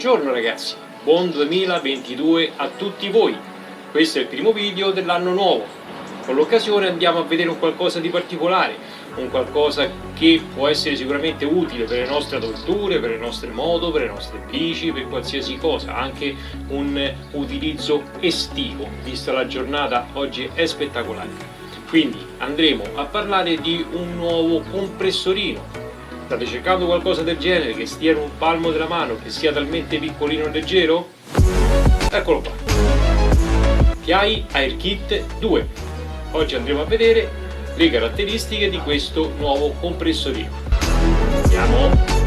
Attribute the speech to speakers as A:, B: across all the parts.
A: Buongiorno ragazzi, buon 2022 a tutti voi. Questo è il primo video dell'anno nuovo. Con l'occasione andiamo a vedere un qualcosa di particolare, un qualcosa che può essere sicuramente utile per le nostre autovetture, per le nostre moto, per le nostre bici, per qualsiasi cosa, anche un utilizzo estivo, vista la giornata oggi è spettacolare. Quindi andremo a parlare di un nuovo compressorino. State cercando qualcosa del genere che stia in un palmo della mano, che sia talmente piccolino e leggero? Eccolo qua. TI AirKit 2. Oggi andremo a vedere le caratteristiche di questo nuovo compressorino. Andiamo!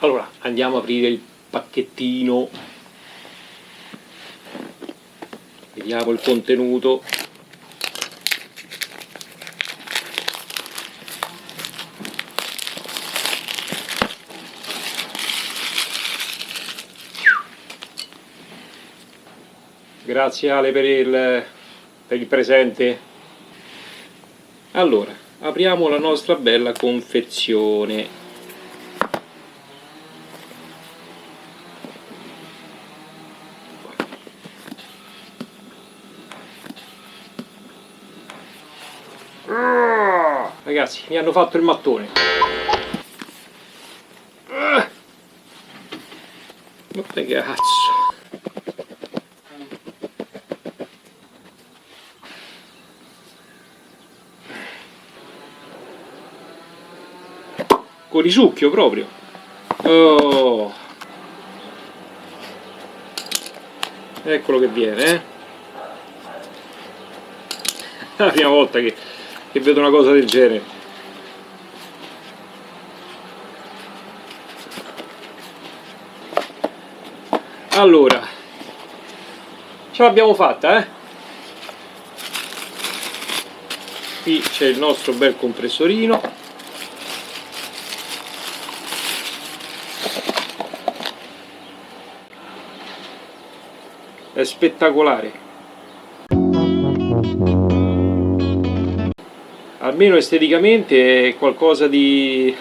A: Allora, andiamo a aprire il pacchettino, vediamo il contenuto. Grazie Ale per il presente. Allora, apriamo la nostra bella confezione. Ragazzi, mi hanno fatto il mattone. Ma che cazzo? Con risucchio proprio. Oh. Eccolo che viene, eh. È la prima volta che vedo una cosa del genere. Allora, ce l'abbiamo fatta, eh? Qui c'è il nostro bel compressorino. È spettacolare. Almeno esteticamente è qualcosa di...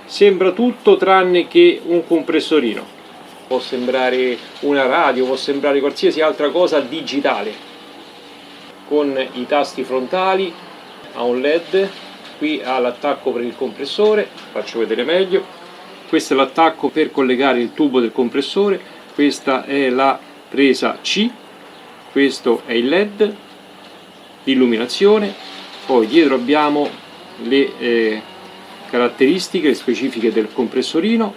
A: sembra tutto tranne che un compressorino. Può sembrare una radio, può sembrare qualsiasi altra cosa digitale. Con i tasti frontali, ha un LED, qui ha l'attacco per il compressore, faccio vedere meglio. Questo è l'attacco per collegare il tubo del compressore, questa è la presa C. Questo è il LED di illuminazione, poi dietro abbiamo le caratteristiche, le specifiche del compressorino,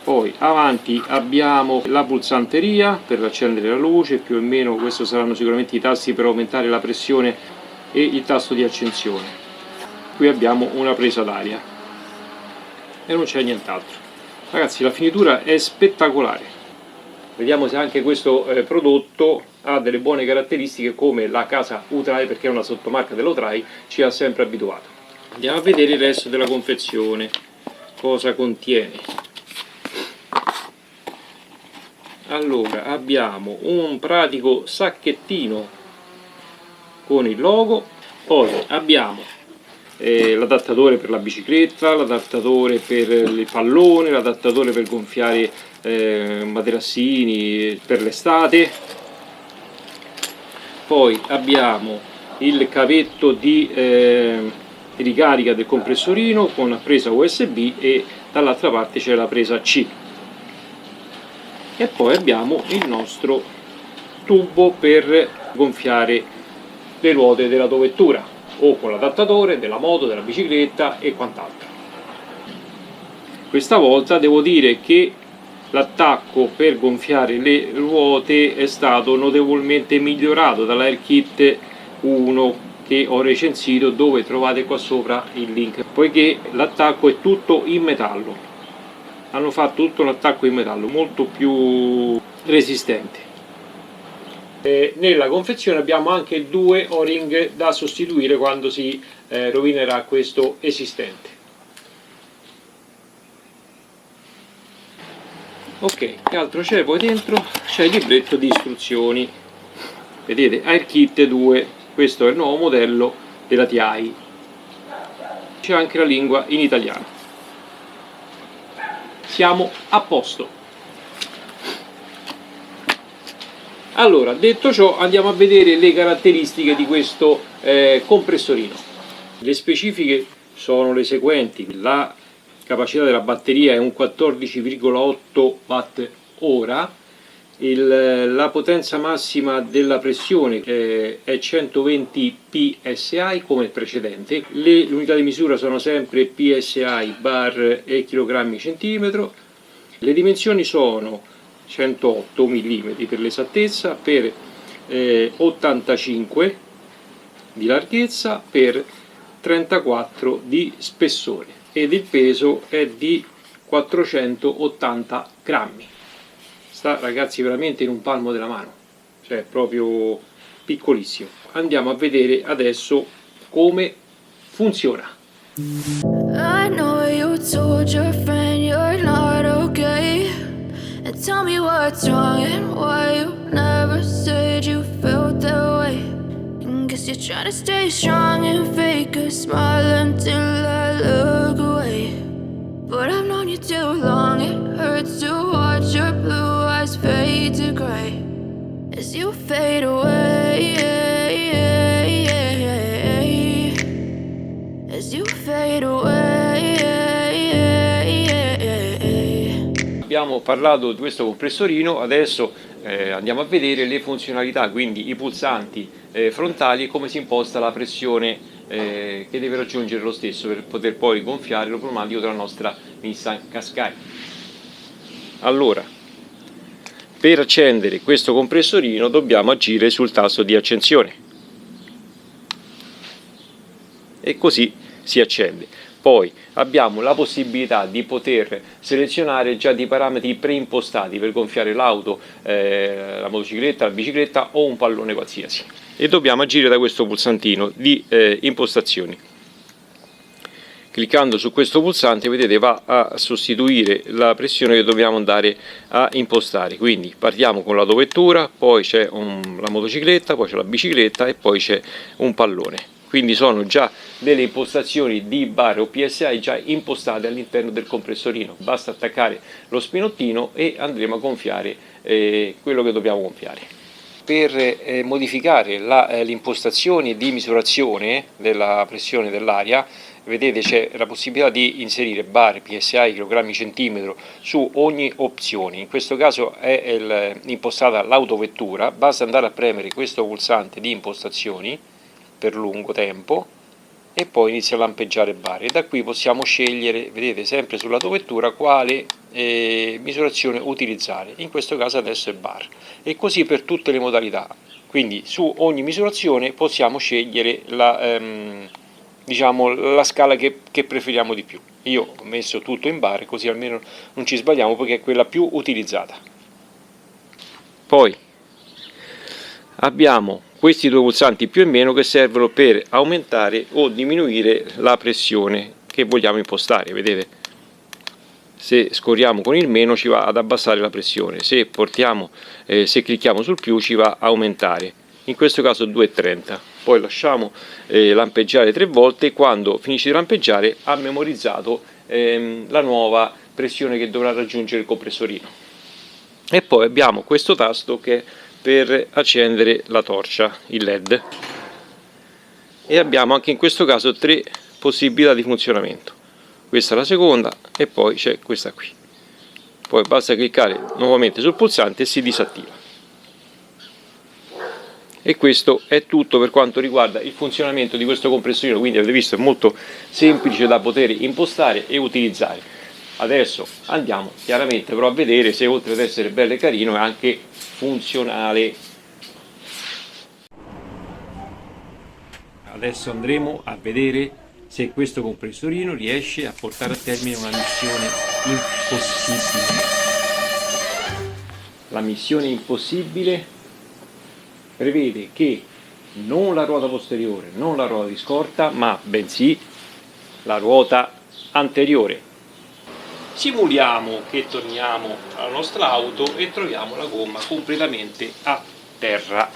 A: poi avanti abbiamo la pulsanteria per accendere la luce, più o meno questo saranno sicuramente i tasti per aumentare la pressione e il tasto di accensione. Qui abbiamo una presa d'aria e non c'è nient'altro. Ragazzi, la finitura è spettacolare. Vediamo se anche questo prodotto ha delle buone caratteristiche come la casa Utrai, perché è una sottomarca dell'Utrai, ci ha sempre abituato. Andiamo a vedere il resto della confezione, cosa contiene. Allora, abbiamo un pratico sacchettino con il logo, poi abbiamo l'adattatore per la bicicletta, l'adattatore per il pallone, l'adattatore per gonfiare materassini per l'estate, poi abbiamo il cavetto di ricarica del compressorino con la presa USB e dall'altra parte c'è la presa C, e poi abbiamo il nostro tubo per gonfiare le ruote dell'autovettura o con l'adattatore della moto, della bicicletta e quant'altro. Questa volta devo dire che l'attacco per gonfiare le ruote è stato notevolmente migliorato dalla AirKit 1 che ho recensito, dove trovate qua sopra il link, poiché l'attacco è tutto in metallo. Hanno fatto tutto l'attacco in metallo molto più resistente. Nella confezione abbiamo anche 2 o-ring da sostituire quando si rovinerà questo esistente. Ok, che altro c'è poi dentro? C'è il libretto di istruzioni, vedete, AirKit 2, questo è il nuovo modello della TI, c'è anche la lingua in italiano. Siamo a posto. Allora, detto ciò, andiamo a vedere le caratteristiche di questo compressorino. Le specifiche sono le seguenti: la capacità della batteria è un 14,8 watt ora, la potenza massima della pressione è 120 psi come il precedente, le unità di misura sono sempre psi, bar e chilogrammi centimetro, le dimensioni sono 108 mm per l'esattezza, per 85 di larghezza, per 34 di spessore, ed il peso è di 480 grammi. Sta, ragazzi, veramente in un palmo della mano, cioè proprio piccolissimo. Andiamo a vedere adesso come funziona.
B: I know you told your friend you're not okay, and tell me what's wrong and why you never said you felt that way. And guess you're trying to stay strong and fake a smile until I look away. But I've known you too long, it hurts to watch your blue eyes fade to gray as you fade away, as you fade away.
A: Abbiamo parlato di questo compressorino, adesso andiamo a vedere le funzionalità, quindi i pulsanti frontali e come si imposta la pressione che deve raggiungere lo stesso per poter poi gonfiare lo pneumatico della nostra Nissan Qashqai. Allora, per accendere questo compressorino dobbiamo agire sul tasto di accensione e così si accende. Poi abbiamo la possibilità di poter selezionare già dei parametri preimpostati per gonfiare l'auto, la motocicletta, la bicicletta o un pallone qualsiasi, e dobbiamo agire da questo pulsantino di impostazioni. Cliccando su questo pulsante, vedete, va a sostituire la pressione che dobbiamo andare a impostare. Quindi partiamo con l'autovettura, poi c'è la motocicletta, poi c'è la bicicletta e poi c'è un pallone. Quindi sono già delle impostazioni di bar o PSI già impostate all'interno del compressorino. Basta attaccare lo spinottino e andremo a gonfiare quello che dobbiamo gonfiare. Per modificare le impostazioni di misurazione della pressione dell'aria, vedete, c'è la possibilità di inserire bar, PSI, chilogrammi centimetro su ogni opzione. In questo caso è impostata l'autovettura, basta andare a premere questo pulsante di impostazioni per lungo tempo e poi inizia a lampeggiare bar, e da qui possiamo scegliere, vedete, sempre sull'autovettura quale misurazione utilizzare. In questo caso adesso è bar, e così per tutte le modalità. Quindi su ogni misurazione possiamo scegliere diciamo, la scala che preferiamo di più. Io ho messo tutto in bar, così almeno non ci sbagliamo, perché è quella più utilizzata. Poi abbiamo questi due pulsanti più e meno che servono per aumentare o diminuire la pressione che vogliamo impostare. Vedete, se scorriamo con il meno ci va ad abbassare la pressione, se clicchiamo sul più ci va a aumentare. In questo caso 2,30. Poi lasciamo lampeggiare 3 volte, e quando finisce di lampeggiare ha memorizzato la nuova pressione che dovrà raggiungere il compressorino. E poi abbiamo questo tasto che è per accendere la torcia, il LED, e abbiamo anche in questo caso 3 possibilità di funzionamento. Questa è la seconda e poi c'è questa qui. Poi basta cliccare nuovamente sul pulsante e si disattiva. E questo è tutto per quanto riguarda il funzionamento di questo compressorino. Quindi avete visto, è molto semplice da poter impostare e utilizzare. Adesso andiamo chiaramente però a vedere se, oltre ad essere bello e carino, è anche funzionale. Adesso andremo a vedere se questo compressorino riesce a portare a termine una missione impossibile. La missione impossibile prevede che non la ruota posteriore, non la ruota di scorta, ma bensì la ruota anteriore. Simuliamo che torniamo alla nostra auto e troviamo la gomma completamente a terra.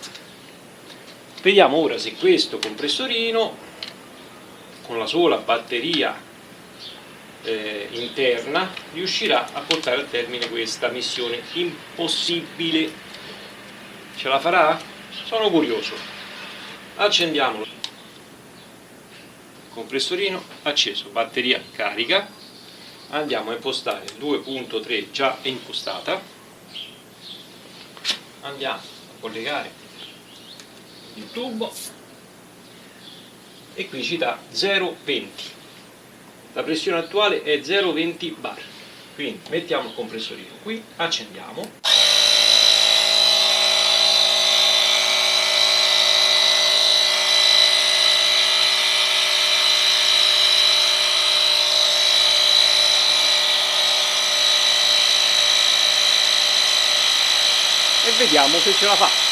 A: Vediamo ora se questo compressorino, con la sola batteria interna, riuscirà a portare a termine questa missione impossibile. Ce la farà? Sono curioso. Accendiamolo. Compressorino acceso, batteria carica. Andiamo a impostare 2.3 già impostata. Andiamo a collegare il tubo e qui ci dà 0,20. La pressione attuale è 0,20 bar. Quindi mettiamo il compressorino qui, accendiamo. E vediamo se ce la fa.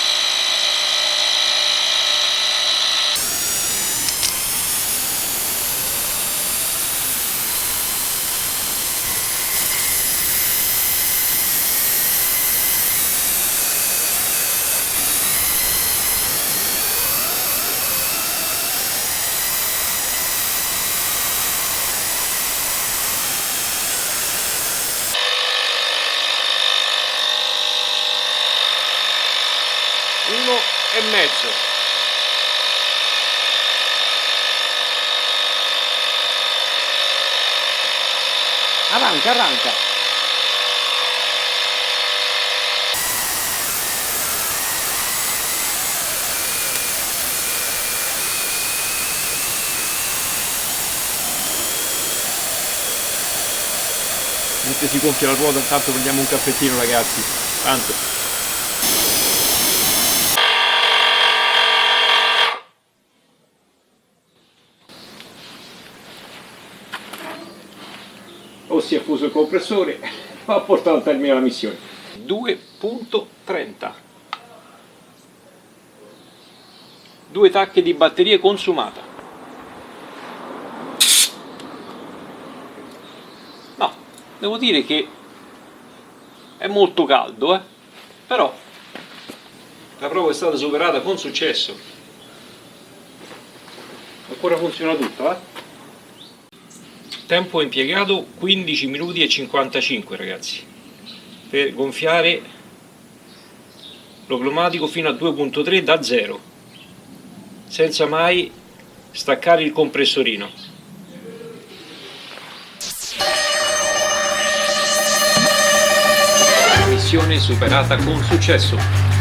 A: Uno e mezzo. Arranca.
C: Mentre si gonfia la ruota, intanto prendiamo un caffettino, ragazzi. Tanto.
A: O si è fuso il compressore o ha portato a termine la missione. 2.30. 2 tacche di batteria consumata. No, devo dire che è molto caldo, però la prova è stata superata con successo. Ancora funziona tutto, Tempo impiegato 15 minuti e 55, ragazzi, per gonfiare lo pneumatico fino a 2.3 da 0, senza mai staccare il compressorino. Missione superata con successo.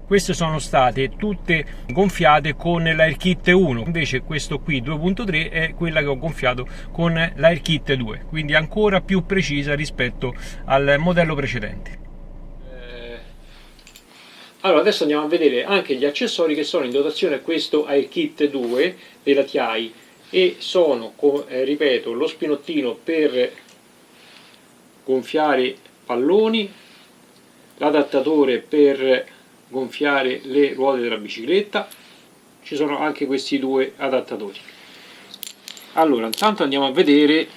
A: Queste sono state tutte gonfiate con l'AirKit 1, invece questo qui 2.3 è quella che ho gonfiato con l'AirKit 2, quindi ancora più precisa rispetto al modello precedente. Allora adesso andiamo a vedere anche gli accessori che sono in dotazione a questo AirKit 2 della TI e sono, ripeto, lo spinottino per gonfiare palloni, l'adattatore per gonfiare le ruote della bicicletta, ci sono anche questi 2 adattatori. Allora intanto andiamo a vedere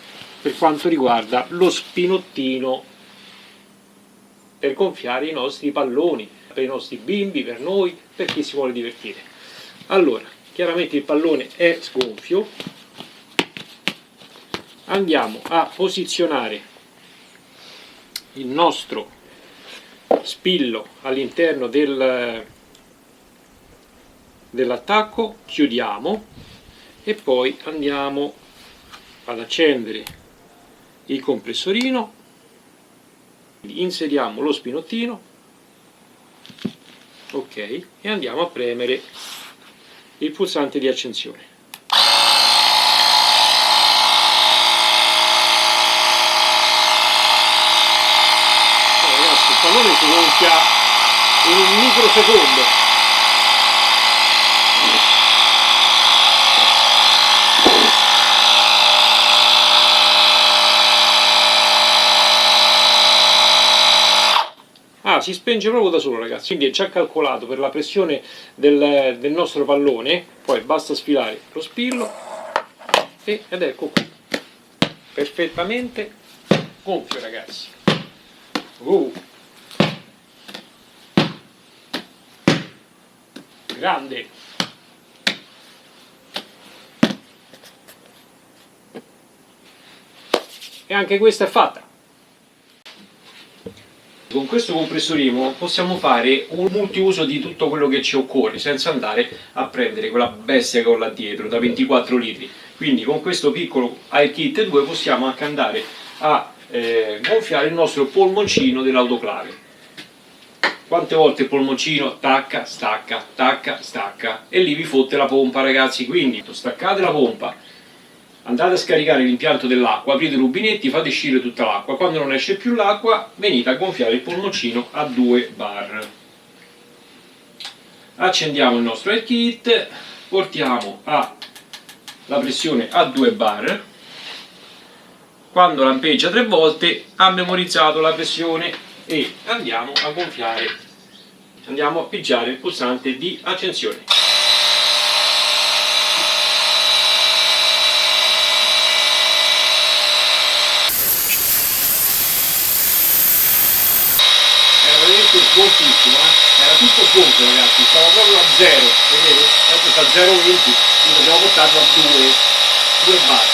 A: per quanto riguarda lo spinottino per gonfiare i nostri palloni, per i nostri bimbi, per noi, per chi si vuole divertire. Allora, chiaramente il pallone è sgonfio, andiamo a posizionare il nostro spillo all'interno dell'attacco, chiudiamo e poi andiamo ad accendere il compressorino, inseriamo lo spinottino, ok, e andiamo a premere il pulsante di accensione. Il pallone si gonfia in un microsecondo. si spenge proprio da solo, ragazzi, quindi è già calcolato per la pressione del nostro pallone. Poi basta sfilare lo spillo ed ecco qui, perfettamente gonfio, ragazzi. Grande. E anche questa è fatta. Con questo compressorino possiamo fare un multiuso di tutto quello che ci occorre senza andare a prendere quella bestia che ho là dietro da 24 litri. Quindi con questo piccolo AirKit 2 possiamo anche andare a gonfiare il nostro polmoncino dell'autoclave. Quante volte il polmoncino tacca, stacca e lì vi fotte la pompa, ragazzi. Quindi staccate la pompa, andate a scaricare l'impianto dell'acqua, aprite i rubinetti, fate uscire tutta l'acqua. Quando non esce più l'acqua, venite a gonfiare il polmoncino a 2 bar. Accendiamo il nostro AirKit, portiamo la pressione a 2 bar. Quando lampeggia 3 volte, ha memorizzato la pressione e andiamo a gonfiare. Andiamo a pigiare il pulsante di accensione. Sgonfissimo, era tutto gonfio, ragazzi, stava proprio a 0, vedete? Adesso sta a 0,20, quindi dobbiamo portarlo a 2 bar.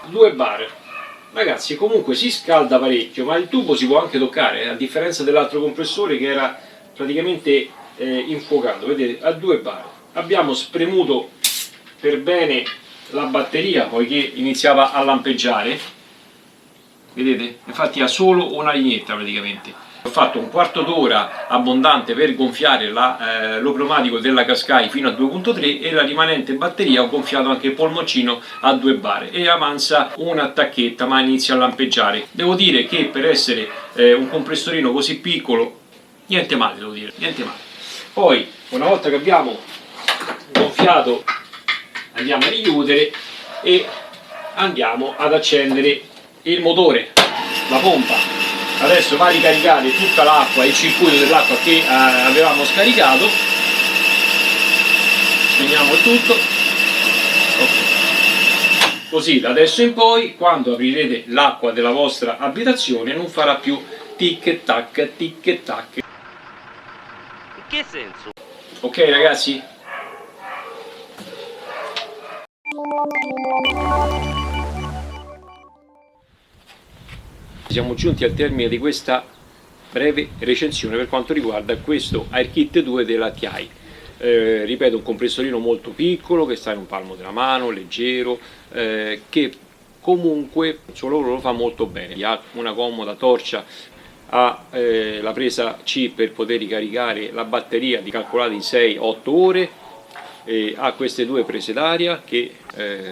A: Due bar. Ragazzi, comunque si scalda parecchio, ma il tubo si può anche toccare, a differenza dell'altro compressore che era praticamente infuocato. Vedete, a 2 bar. Abbiamo spremuto per bene la batteria poiché iniziava a lampeggiare, vedete? Infatti ha solo una lineetta praticamente. Ho fatto un quarto d'ora abbondante per gonfiare lo pneumatico della Qashqai fino a 2.3 e la rimanente batteria ho gonfiato anche il polmoncino a 2 bar e avanza una tacchetta ma inizia a lampeggiare. Devo dire che per essere un compressorino così piccolo, niente male, devo dire, niente male. Poi una volta che abbiamo gonfiato andiamo a richiudere e andiamo ad accendere il motore, la pompa. Adesso va a ricaricare tutta l'acqua, il circuito dell'acqua che avevamo scaricato. Spegniamo il tutto. Okay. Così da adesso in poi, quando aprirete l'acqua della vostra abitazione, non farà più tic tac tic tac.
D: In che senso?
A: Ok, ragazzi? Siamo giunti al termine di questa breve recensione per quanto riguarda questo AirKit 2 della TI. Ripeto, un compressorino molto piccolo che sta in un palmo della mano, leggero, che comunque il suo lavoro lo fa molto bene. Ha una comoda torcia, ha la presa C per poter ricaricare la batteria di calcolate in 6-8 ore, ha queste due prese d'aria che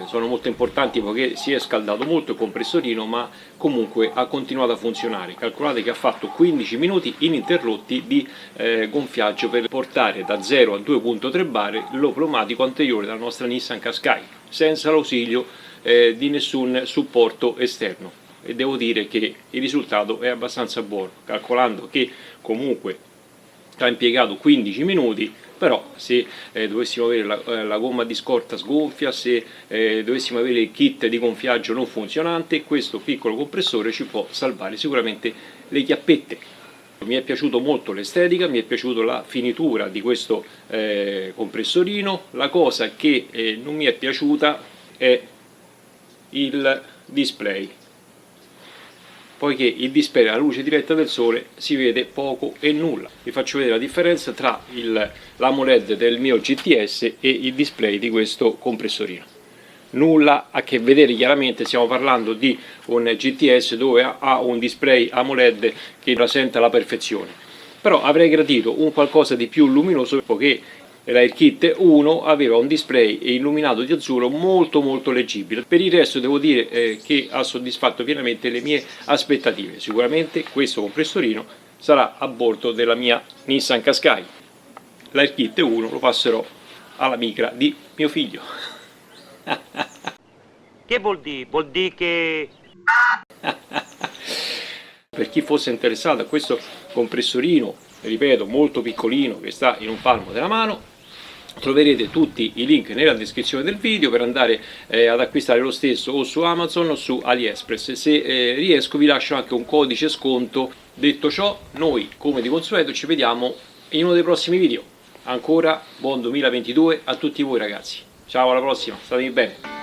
A: sono molto importanti poiché si è scaldato molto il compressorino, ma comunque ha continuato a funzionare. Calcolate che ha fatto 15 minuti ininterrotti di gonfiaggio per portare da 0 a 2.3 bar lo pneumatico anteriore della nostra Nissan Qashqai senza l'ausilio di nessun supporto esterno, e devo dire che il risultato è abbastanza buono, calcolando che comunque ha impiegato 15 minuti. Però se dovessimo avere la gomma di scorta sgonfia, se dovessimo avere il kit di gonfiaggio non funzionante, questo piccolo compressore ci può salvare sicuramente le chiappette. Mi è piaciuto molto l'estetica, mi è piaciuta la finitura di questo compressorino. La cosa che non mi è piaciuta è il display, poiché il display alla luce diretta del sole si vede poco e nulla. Vi faccio vedere la differenza tra l'AMOLED del mio GTS e il display di questo compressorino. Nulla a che vedere, chiaramente stiamo parlando di un GTS dove ha un display AMOLED che rappresenta la perfezione, però avrei gradito un qualcosa di più luminoso, poiché l'AirKit 1 aveva un display illuminato di azzurro molto leggibile. Per il resto devo dire che ha soddisfatto pienamente le mie aspettative. Sicuramente questo compressorino sarà a bordo della mia Nissan Qashqai.
C: l'air kit 1 lo passerò alla micra di mio figlio.
D: Che vuol dire? Vuol dire che...
C: Per chi fosse interessato a questo compressorino, ripeto, molto piccolino, che sta in un palmo della mano, troverete tutti i link nella descrizione del video per andare ad acquistare lo stesso o su Amazon o su AliExpress. Se riesco vi lascio anche un codice sconto. Detto ciò, noi come di consueto ci vediamo in uno dei prossimi video. Ancora buon 2022 a tutti voi ragazzi. Ciao, alla prossima, statevi bene.